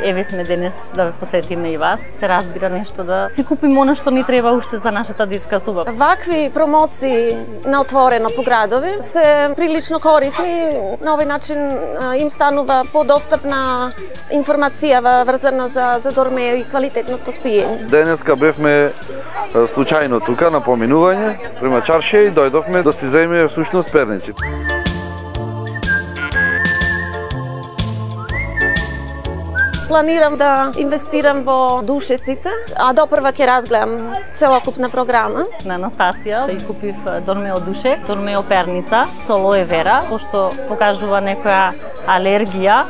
Еве сме денес да ве посетиме и вас. Се разбира нешто да си купиме оно што ни треба уште за нашата детска соба. Вакви промоции на отворено по градови се прилично корисни. На овој начин им станува подостапна информација врзана за Дормео и квалитетното спиење. Денеска бевме случајно тука на поминување према чаршија и дојдовме да си земеме всушност перници. Планирам да инвестирам во душеците, а допрва ќе разгледам целокупна програма. На Анастасија и купив Дормео душек, Дормео перница со алоe вера, пошто покажува некоја алергија,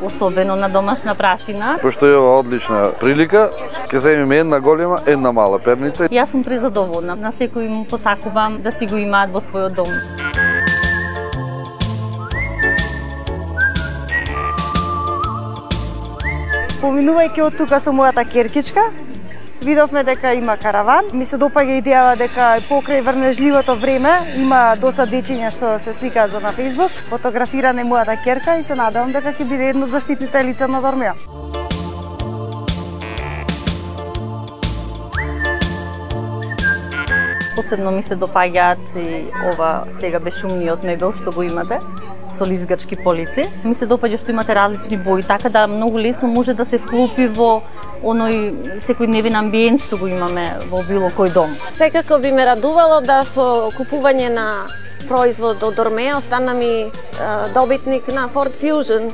особено на домашна прашина. Пошто е ова одлична прилика, ќе земеме една голема, една мала перница. Јас сум презадоволна. На секој му посакувам да си го имаат во својот дом. Поминувајќи од тука со мојата керкичка, видовме дека има караван. Ми се допаѓа идејава дека покрај врнежливото време има доста дечиња што се сликаат за на Facebook. Фотографирана е мојата керка и се надевам дека ќе биде едно од заштитните лица на Дормео. Посебно ми се допаѓаат и ова сега бешумниот мебел што го имате со лизгачки полици. Ми се допаѓа што имате различни бои, така да многу лесно може да се вклопи во оној секојдневен амбиент што го имаме во било кој дом. Секако би ме радувало да со купување на производ од Дормео стана ми добитник на Ford Fusion.